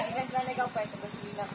ilan lang nagaw pa ito. Basila.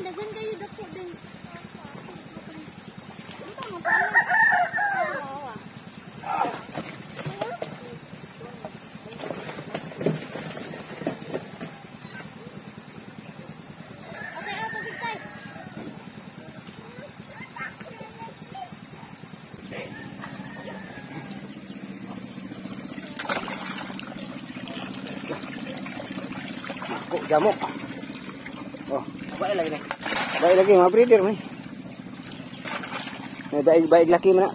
Dagan kayo dako din. Jamok. Oh, Baik lagi nih. baik lagi mga breeder ni. Baik laki mana.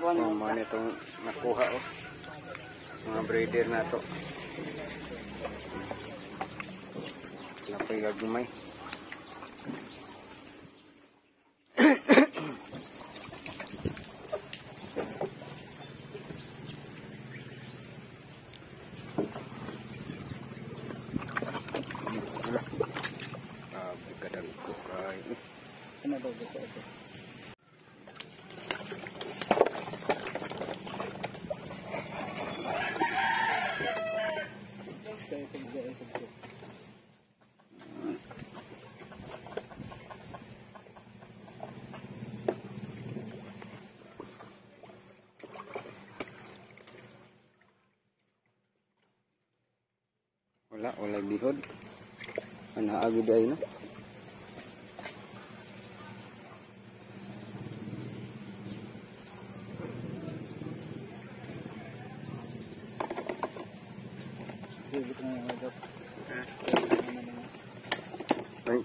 Oh, mana itong nakuha oh. Mga breeder na to. Napay gagumay. Wala bihod. Ano agad ay no?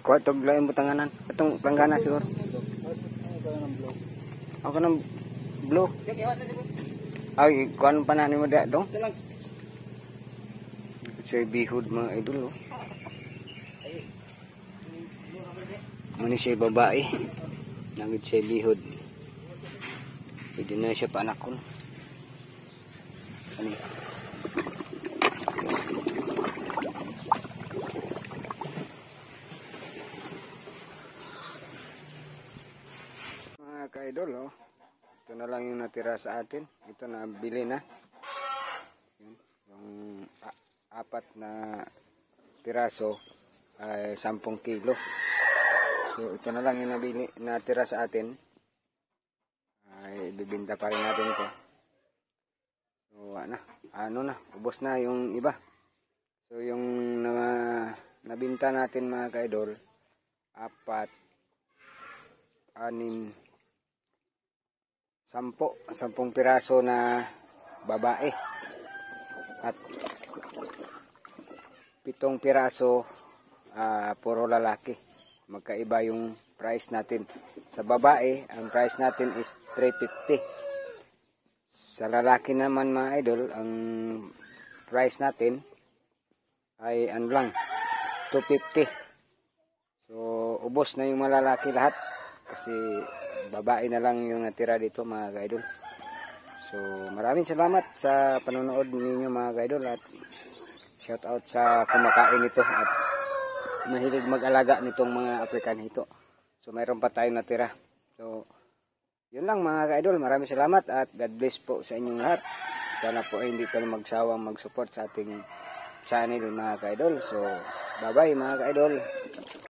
Kuha itong laing butanganan. Itong planggana siguro. Ako ng blue. Ay, kuha pa na ni mo dito. Siya bihod mga idol. Muna siya babae. Nagit siya bihod. Pwede na siya panakon. Ano? Mga ka-idol, oh. Ito na lang yung natira sa atin. Ito na bili na. Yung apat na piraso ay 10 kilo. So ito na lang yung natira sa atin. Ay bibenta pa rin natin ito. So ano na, ubos na yung iba. So yung nabinta natin mga ka-idol, 4, 6, 10 piraso na babae. At 7 piraso puro lalaki. Magkaiba yung price natin. Sa babae, ang price natin is 350. Sa lalaki naman mga idol, ang price natin ay ano lang, 250. So, ubos na yung malalaki lahat. Kasi babae na lang yung natira dito mga idol. So maraming salamat sa panonood ninyo mga ka-idol, at shout out sa kumakain nito at mahilig mag-alaga nitong mga African hito. So mayroon pa tayong natira. So yun lang mga ka-idol, maraming salamat at God bless po sa inyong lahat. Sana po ay hindi kayo magsawang mag-support sa ating channel mga ka-idol. So bye bye mga ka-idol.